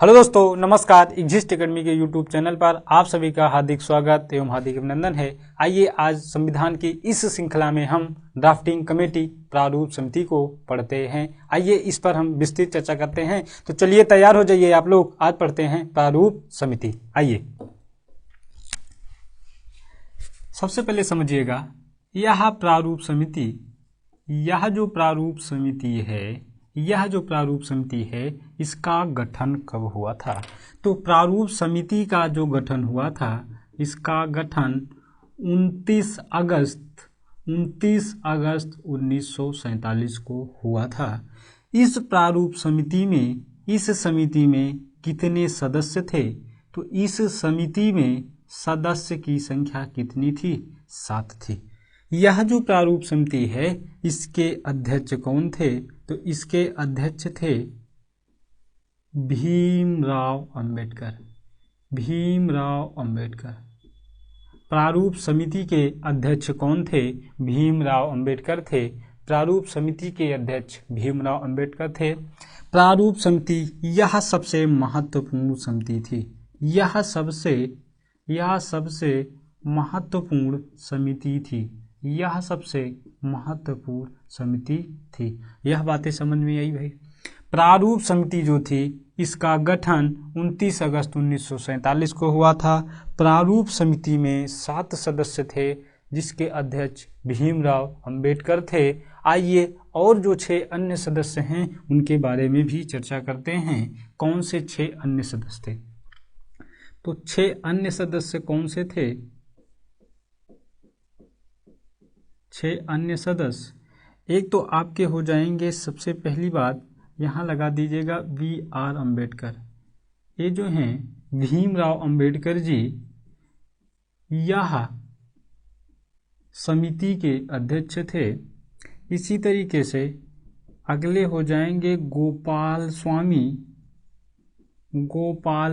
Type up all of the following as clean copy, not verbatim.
Hello दोस्तों, नमस्कार। Exist academy के यूट्यूब चैनल पर आप सभी का हार्दिक स्वागत एवं हार्दिक अभिनंदन है। आइए आज संविधान की इस श्रृंखला में हम ड्राफ्टिंग कमेटी प्रारूप समिति को पढ़ते हैं। आइए इस पर हम विस्तृत चर्चा करते हैं। तो चलिए तैयार हो जाइए आप लोग, आज पढ़ते हैं प्रारूप समिति। आइए सबसे पहले समझिएगा, यह प्रारूप समिति, यह जो प्रारूप समिति है इसका गठन कब हुआ था? तो प्रारूप समिति का जो गठन हुआ था, इसका गठन 29 अगस्त 1947 को हुआ था। इस प्रारूप समिति में कितने सदस्य थे? तो इस समिति में सदस्य की संख्या कितनी थी? 7 थी। यह जो प्रारूप समिति है इसके अध्यक्ष कौन थे? तो इसके अध्यक्ष थे भीमराव अंबेडकर। प्रारूप समिति के अध्यक्ष कौन थे? भीमराव अंबेडकर थे। प्रारूप समिति के अध्यक्ष भीमराव अंबेडकर थे। प्रारूप समिति यह सबसे महत्वपूर्ण समिति थी। यह सबसे महत्वपूर्ण समिति थी। यह बातें समझ में आई भाई? प्रारूप समिति जो थी इसका गठन 29 अगस्त 1947 को हुआ था। प्रारूप समिति में 7 सदस्य थे जिसके अध्यक्ष भीमराव अंबेडकर थे। आइए और जो 6 अन्य सदस्य हैं उनके बारे में भी चर्चा करते हैं। कौन से 6 अन्य सदस्य थे? तो 6 अन्य सदस्य कौन से थे? 6 अन्य सदस्य एक तो आपके हो जाएंगे, सबसे पहली बात यहाँ लगा दीजिएगा V.R. अम्बेडकर। ये जो हैं भीमराव अंबेडकर जी, यह समिति के अध्यक्ष थे। इसी तरीके से अगले हो जाएंगे गोपाल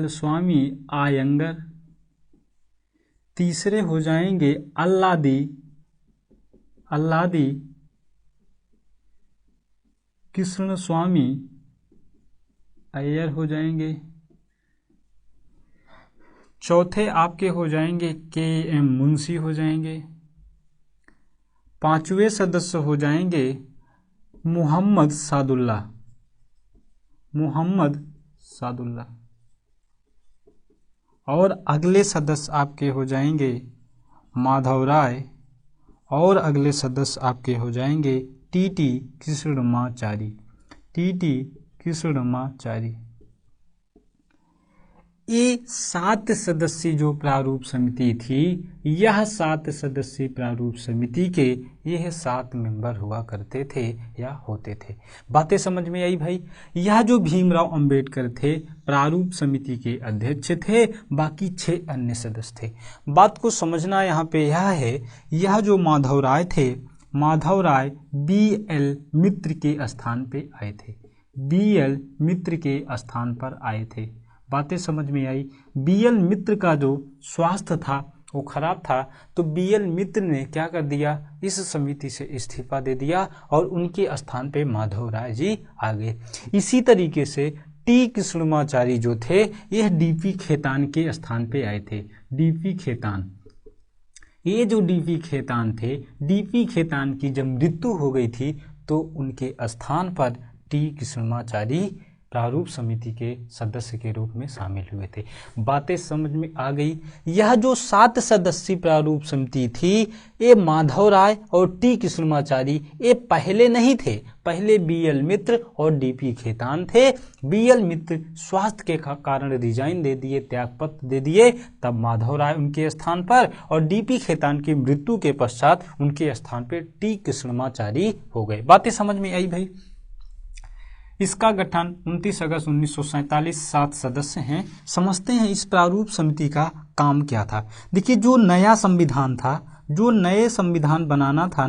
स्वामी आयंगर। तीसरे हो जाएंगे अल्लादी कृष्ण स्वामी अय्यर हो जाएंगे। चौथे आपके हो जाएंगे K.M. मुंशी हो जाएंगे। 5वें सदस्य हो जाएंगे मोहम्मद सादुल्ला। और अगले सदस्य आपके हो जाएंगे माधव राय। और अगले सदस्य आपके हो जाएंगे T.T. कृष्णमाचारी। ये 7 सदस्यीय जो प्रारूप समिति थी, यह 7 सदस्यीय प्रारूप समिति के यह 7 मेंबर हुआ करते थे या होते थे। बातें समझ में आई भाई? यह जो भीमराव अंबेडकर थे प्रारूप समिति के अध्यक्ष थे, बाकी 6 अन्य सदस्य थे। बात को समझना यहाँ पे यह है, यह जो माधव राय थे, माधव राय B.L. मित्र के स्थान पे आए थे। B.L. मित्र के स्थान पर आए थे। बातें समझ में आई? B.L. मित्र का जो स्वास्थ्य था वो खराब था, तो B.L. मित्र ने क्या कर दिया, इस समिति से इस्तीफा दे दिया और उनके स्थान पे माधव राय जी आ गए। इसी तरीके से T. कृष्णमाचारी जो थे, यह D.P. खेतान के स्थान पे आए थे। D.P. खेतान, ये जो D.P. खेतान थे, D.P. खेतान की जब मृत्यु हो गई थी तो उनके स्थान पर T. कृष्णमाचारी प्रारूप समिति के सदस्य के रूप में शामिल हुए थे। बातें समझ में आ गई? यह जो 7 सदस्यीय प्रारूप समिति थी, ये माधव राय और T. कृष्णमाचारी ये पहले नहीं थे। पहले B.L. मित्र और D.P. खेतान थे। B.L. मित्र स्वास्थ्य के कारण रिजाइन दे दिए, त्यागपत्र दे दिए, तब माधव राय उनके स्थान पर और D.P. खेतान की मृत्यु के पश्चात उनके स्थान पर T. कृष्णमाचारी हो गए। बातें समझ में आई भाई? इसका गठन 29 अगस्त 1947, 7 सदस्य हैं। समझते हैं इस प्रारूप समिति का काम क्या था। देखिए, जो नया संविधान बनाना था,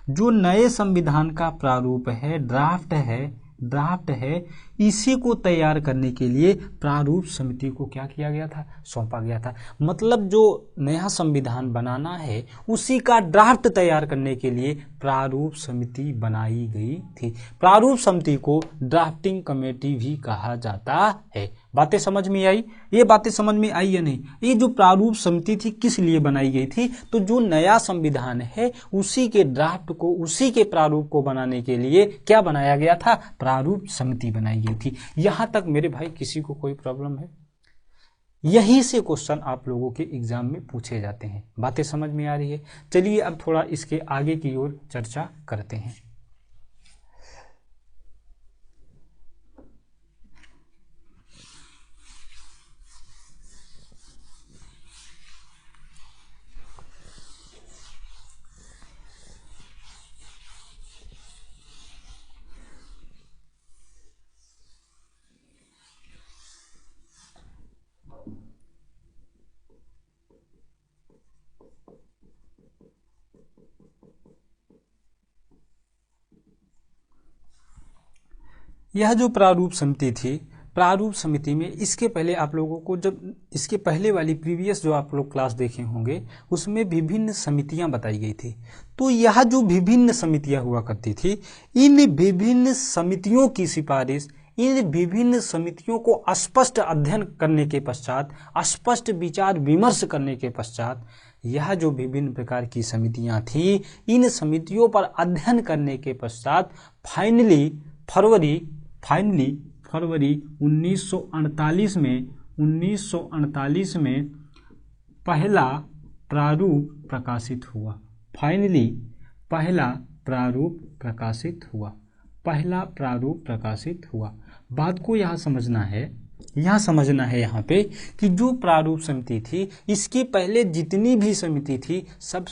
जो नए संविधान का प्रारूप है, ड्राफ्ट है, ड्राफ्ट है, इसी को तैयार करने के लिए प्रारूप समिति को क्या किया गया था, सौंपा गया था। मतलब जो नया संविधान बनाना है उसी का ड्राफ्ट तैयार करने के लिए प्रारूप समिति बनाई गई थी। प्रारूप समिति को ड्राफ्टिंग कमेटी भी कहा जाता है। बातें समझ में आई? ये बातें समझ में आई या नहीं? ये जो प्रारूप समिति थी किस लिए बनाई गई थी? तो जो नया संविधान है उसी के ड्राफ्ट को, उसी के प्रारूप को बनाने के लिए क्या बनाया गया था, प्रारूप समिति बनाई गई थी। यहां तक मेरे भाई किसी को कोई प्रॉब्लम है? यही से क्वेश्चन आप लोगों के एग्जाम में पूछे जाते हैं। बातें समझ में आ रही है? चलिए अब थोड़ा इसके आगे की ओर चर्चा करते हैं। यह जो प्रारूप समिति थी, प्रारूप समिति में इसके पहले आप लोगों को, जब इसके पहले वाली प्रीवियस जो आप लोग क्लास देखे होंगे उसमें विभिन्न समितियां बताई गई थी। तो यह जो विभिन्न समितियां हुआ करती थी, इन विभिन्न समितियों की सिफारिश, इन विभिन्न समितियों को स्पष्ट अध्ययन करने के पश्चात, स्पष्ट विचार विमर्श करने के पश्चात, यह जो विभिन्न प्रकार की समितियां थी, इन समितियों पर अध्ययन करने के पश्चात फाइनली फरवरी 1948 में पहला प्रारूप प्रकाशित हुआ। फाइनली पहला प्रारूप प्रकाशित हुआ। बात को यहाँ समझना है यहाँ पे कि जो प्रारूप समिति थी, इसके पहले जितनी भी समिति थी सब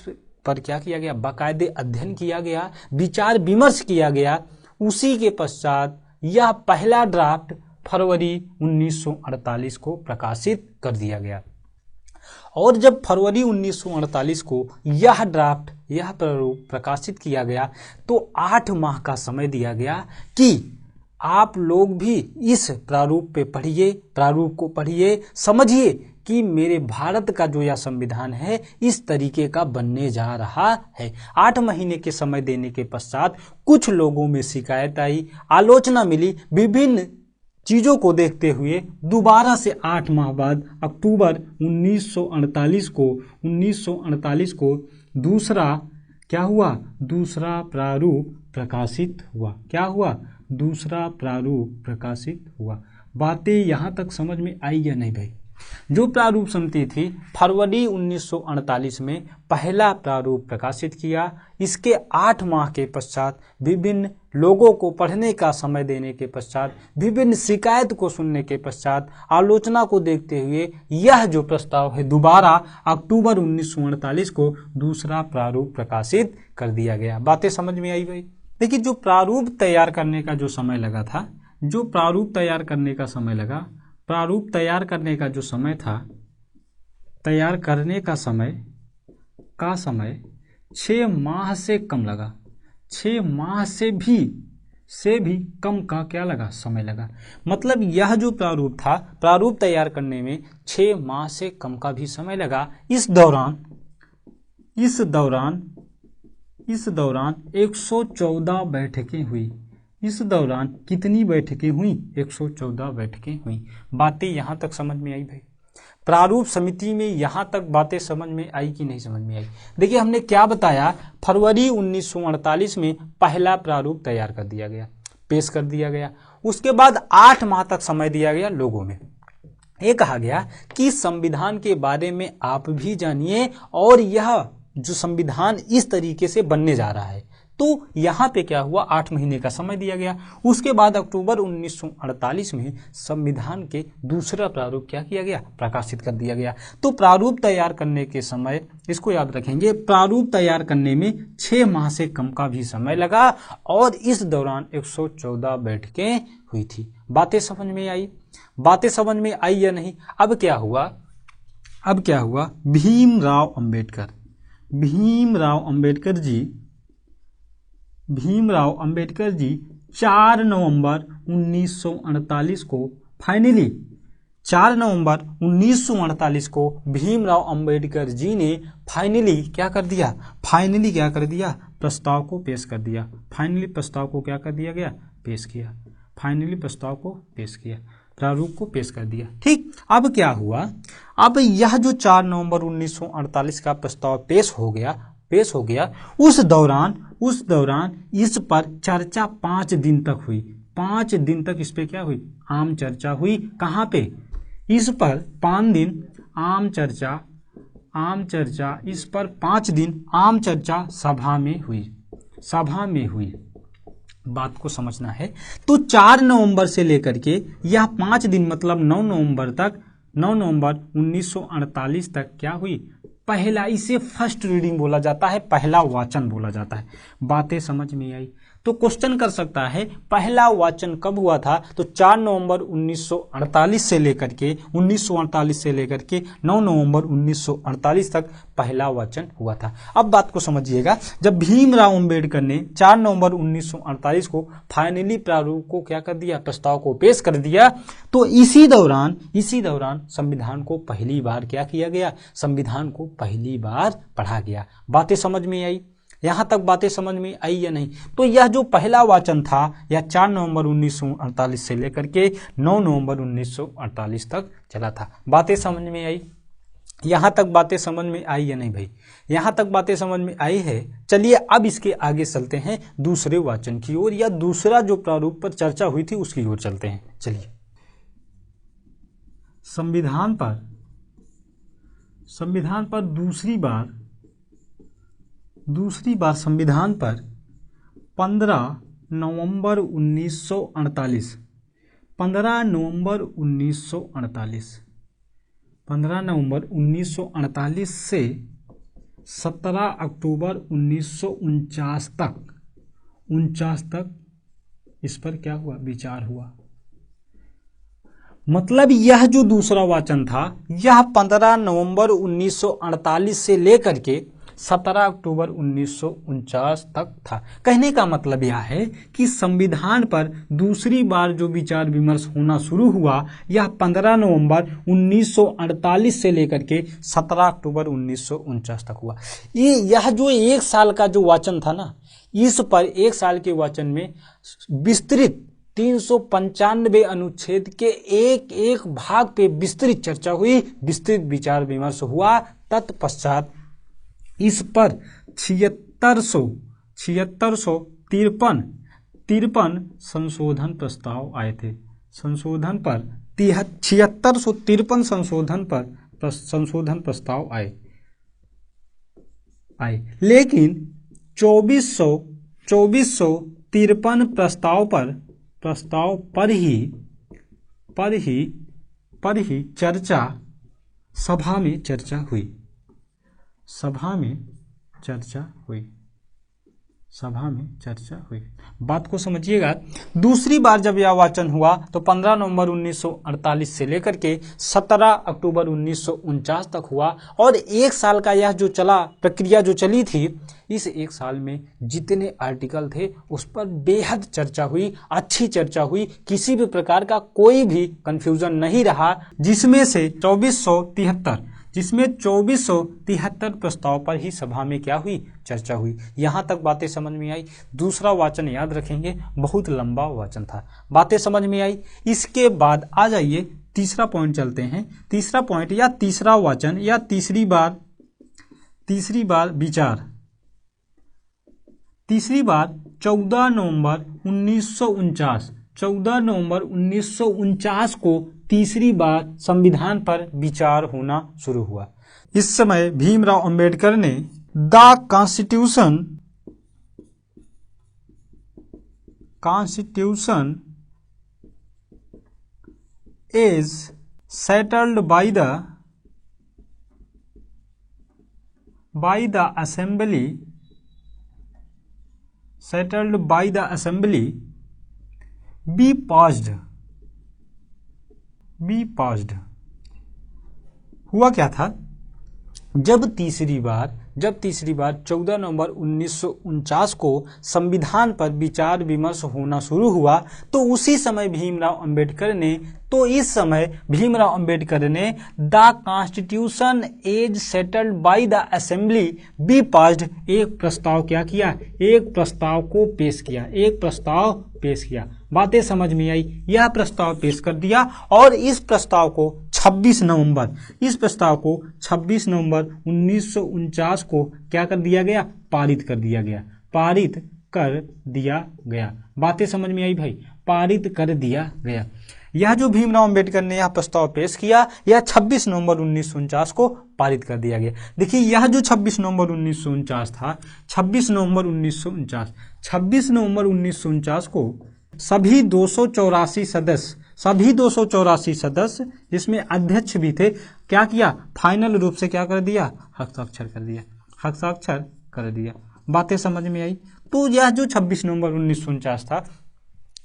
पर क्या किया गया, बाकायदे अध्ययन किया गया, विचार विमर्श किया गया। उसी के पश्चात यह पहला ड्राफ्ट फरवरी 1948 को प्रकाशित कर दिया गया। और जब फरवरी 1948 को यह ड्राफ्ट, यह प्रारूप प्रकाशित किया गया तो 8 माह का समय दिया गया कि आप लोग भी इस प्रारूप पे पढ़िए, प्रारूप को पढ़िए, समझिए कि मेरे भारत का जो यह संविधान है इस तरीके का बनने जा रहा है। 8 महीने के समय देने के पश्चात कुछ लोगों में शिकायत आई, आलोचना मिली। विभिन्न चीजों को देखते हुए दोबारा से 8 माह बाद अक्टूबर 1948 को दूसरा प्रारूप प्रकाशित हुआ। बातें यहां तक समझ में आई या नहीं भाई? जो प्रारूप समिति थी फरवरी 1948 में पहला प्रारूप प्रकाशित किया। इसके 8 माह के पश्चात, विभिन्न लोगों को पढ़ने का समय देने के पश्चात, विभिन्न शिकायत को सुनने के पश्चात, आलोचना को देखते हुए यह जो प्रस्ताव है दोबारा अक्टूबर 1948 को दूसरा प्रारूप प्रकाशित कर दिया गया। बातें समझ में आई भाई? देखिए, जो प्रारूप तैयार करने का जो समय लगा था, प्रारूप तैयार करने का जो समय था, तैयार करने का समय 6 माह से कम लगा। 6 माह से भी कम का क्या लगा, समय लगा। मतलब यह जो प्रारूप था, प्रारूप तैयार करने में 6 माह से कम का भी समय लगा। इस दौरान 114 बैठकें हुई। इस दौरान कितनी बैठकें हुई? 114 बैठकें हुई। बातें यहां तक समझ में आई भाई? प्रारूप समिति में यहां तक बातें समझ में आई कि नहीं समझ में आई? देखिए, हमने क्या बताया, फरवरी 1948 में पहला प्रारूप तैयार कर दिया गया, पेश कर दिया गया। उसके बाद 8 माह तक समय दिया गया लोगों में। ये कहा गया कि संविधान के बारे में आप भी जानिए और यह जो संविधान इस तरीके से बनने जा रहा है। तो यहां पे क्या हुआ, 8 महीने का समय दिया गया। उसके बाद अक्टूबर 1948 में संविधान के दूसरा प्रारूप क्या किया गया, प्रकाशित कर दिया गया। तो प्रारूप तैयार करने के समय, इसको याद रखेंगे, प्रारूप तैयार करने में 6 माह से कम का भी समय लगा और इस दौरान 114 बैठकें हुई थी। बातें समझ में आई? बातें समझ में आई या नहीं? अब क्या हुआ, भीमराव अंबेडकर जी 4 नवंबर 1948 को फाइनली 4 नवंबर 1948 को भीमराव अंबेडकर जी ने फाइनली क्या कर दिया, प्रस्ताव को पेश कर दिया। फाइनली प्रस्ताव को क्या कर दिया गया, पेश किया। फाइनली प्रस्ताव को पेश किया, प्रारूप को पेश कर दिया। ठीक, अब क्या हुआ, अब यह जो 4 नवंबर 1948 का प्रस्ताव पेश हो गया, उस दौरान इस पर चर्चा 5 दिन तक हुई। 5 दिन तक इस पे क्या हुई, आम चर्चा हुई। कहाँ पे, इस पर 5 दिन आम चर्चा, इस पर 5 दिन आम चर्चा सभा में हुई। बात को समझना है। तो 4 नवंबर से लेकर के यह 5 दिन मतलब 9 नवंबर 1948 तक क्या हुई, पहला, इसे फर्स्ट रीडिंग बोला जाता है, पहला वाचन बोला जाता है। बातें समझ में आई? तो क्वेश्चन कर सकता है पहला वाचन कब हुआ था, तो 4 नवंबर 1948 से लेकर के 9 नवंबर 1948 तक पहला वाचन हुआ था। अब बात को समझिएगा, जब भीमराव अंबेडकर ने 4 नवंबर 1948 को फाइनली प्रारूप को क्या कर दिया, प्रस्ताव को पेश कर दिया, तो इसी दौरान संविधान को पहली बार क्या किया गया, संविधान को पहली बार पढ़ा गया। बातें समझ में आई? यहां तक बातें समझ में आई या नहीं? तो यह जो पहला वाचन था यह 4 नवंबर 1948 से लेकर के 9 नवंबर 1948 तक चला था। बातें समझ में आई? यहां तक बातें समझ में आई या नहीं भाई? यहां तक बातें समझ में आई है। चलिए अब इसके आगे चलते हैं दूसरे वाचन की ओर, या दूसरा जो प्रारूप पर चर्चा हुई थी उसकी ओर चलते हैं। चलिए, संविधान पर दूसरी बार संविधान पर 15 नवंबर 1948 से 17 अक्टूबर 1949 तक इस पर क्या हुआ, विचार हुआ। मतलब यह जो दूसरा वाचन था यह 15 नवंबर 1948 से लेकर के 17 अक्टूबर 1949 तक था। कहने का मतलब यह है कि संविधान पर दूसरी बार जो विचार विमर्श होना शुरू हुआ यह 15 नवंबर 1948 से लेकर के 17 अक्टूबर 1949 तक हुआ। यह जो 1 साल का जो वाचन था ना, इस पर 1 साल के वाचन में विस्तृत 395 अनुच्छेद के एक भाग पे विस्तृत चर्चा हुई, विस्तृत विचार विमर्श हुआ। तत्पश्चात इस पर 7653 संशोधन प्रस्ताव आए थे। 7653 संशोधन प्रस्ताव आए, लेकिन 2453 प्रस्ताव पर ही चर्चा सभा में चर्चा हुई। बात को समझिएगा। दूसरी बार जब यह वाचन हुआ तो 15 नवंबर 1948 से लेकर के 17 अक्टूबर 1949 तक हुआ, और 1 साल का यह जो प्रक्रिया जो चली थी, इस 1 साल में जितने आर्टिकल थे उस पर बेहद चर्चा हुई, अच्छी चर्चा हुई, किसी भी प्रकार का कोई भी कंफ्यूजन नहीं रहा, जिसमें 2473 प्रस्ताव पर ही सभा में क्या हुई, चर्चा हुई। यहां तक बातें समझ में आई। दूसरा वाचन याद रखेंगे, बहुत लंबा वाचन था। बातें समझ में आई। इसके बाद आ जाइए तीसरा पॉइंट चलते हैं। तीसरा पॉइंट या तीसरा वाचन या तीसरी बार विचार, 14 नवंबर 1949 को तीसरी बार संविधान पर विचार होना शुरू हुआ। इस समय भीमराव अंबेडकर ने the constitution is settled by the assembly be passed। हुआ क्या था, जब तीसरी बार जब तीसरी बार 14 नवंबर 1949 को संविधान पर विचार विमर्श होना शुरू हुआ तो उसी समय इस समय भीमराव अंबेडकर ने the constitution as settled by the assembly be passed एक प्रस्ताव क्या किया, एक प्रस्ताव को पेश किया। बातें समझ में आई। यह प्रस्ताव पेश कर दिया और इस प्रस्ताव को 26 नवंबर 1949 को क्या कर दिया गया, पारित कर दिया गया। बातें समझ में आई भाई, पारित कर दिया गया। यह जो भीमराव अंबेडकर ने यह प्रस्ताव पेश किया, यह 26 नवंबर 1949 को पारित कर दिया गया। देखिए यह जो 26 नवंबर 1949 था, 26 नवंबर 1949 को सभी 284 सदस्य जिसमें अध्यक्ष भी थे, क्या किया, फाइनल रूप से क्या कर दिया, हस्ताक्षर कर दिया। बातें समझ में आई। तो यह जो 26 नवंबर 1949 था,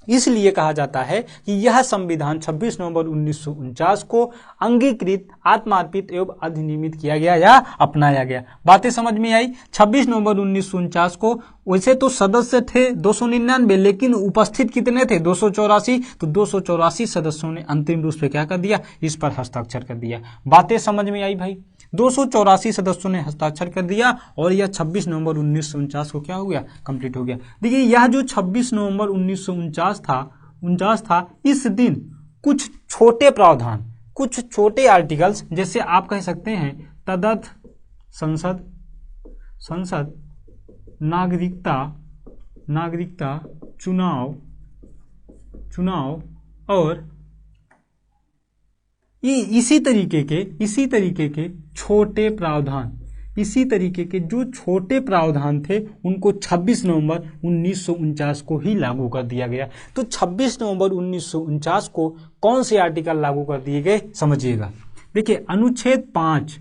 इसलिए कहा जाता है कि यह संविधान 26 नवंबर 1949 को अंगीकृत, आत्मार्पित एवं अधिनियमित किया गया या अपनाया गया। बातें समझ में आई। 26 नवंबर 1949 को वैसे तो सदस्य थे 299, लेकिन उपस्थित कितने थे, 284। तो 284 सदस्यों ने अंतिम रूप से क्या कर दिया, इस पर हस्ताक्षर कर दिया। बातें समझ में आई भाई। 284 सदस्यों ने हस्ताक्षर कर दिया और यह 26 नवंबर 1949 को क्या हो गया, कंप्लीट हो गया। देखिए यह जो 26 नवंबर 1949 था, इस दिन कुछ छोटे प्रावधान, कुछ छोटे आर्टिकल्स, जैसे आप कह सकते हैं तदर्थ संसद नागरिकता चुनाव और इसी तरीके के छोटे प्रावधान थे, उनको 26 नवंबर 1949 को ही लागू कर दिया गया। तो 26 नवंबर 1949 को कौन से आर्टिकल लागू कर दिए गए, समझिएगा। देखिए अनुच्छेद 5,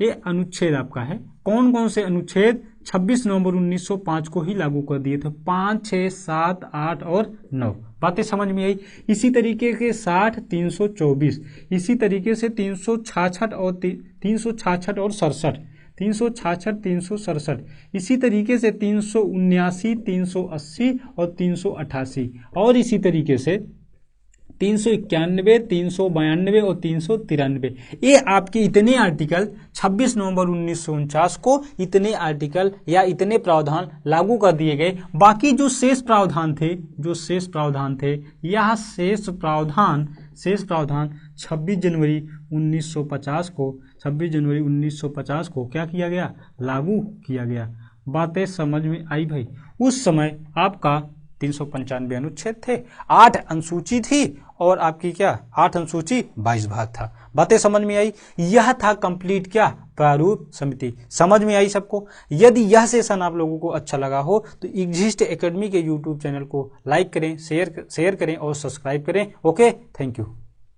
ये अनुच्छेद आपका है, कौन कौन से अनुच्छेद 26 नवंबर 1905 को ही लागू कर दिए थे, 5, 6, 7, 8 और 9। बातें समझ में आई। इसी तरीके के 60, 324, इसी तरीके से 366 और 67, 367, इसी तरीके से 379, 380 और 388, और इसी तरीके से 391, 392 और 393। ये आपके इतने आर्टिकल 26 नवंबर 1949 को इतने आर्टिकल या इतने प्रावधान लागू कर दिए गए। बाकी जो शेष प्रावधान थे, यह शेष प्रावधान 26 जनवरी 1950 को क्या किया गया, लागू किया गया। बातें समझ में आई भाई। उस समय आपका 395 अनुच्छेद थे, 8 अनुसूची थी और आपकी क्या 8 अनुसूची 22 भाग था। बातें समझ में आई। यह था कंप्लीट क्या, प्रारूप समिति। समझ में आई सबको। यदि यह सेशन आप लोगों को अच्छा लगा हो तो एग्जिस्ट एकेडमी के यूट्यूब चैनल को लाइक करें, शेयर करें और सब्सक्राइब करें। Okay, thank you.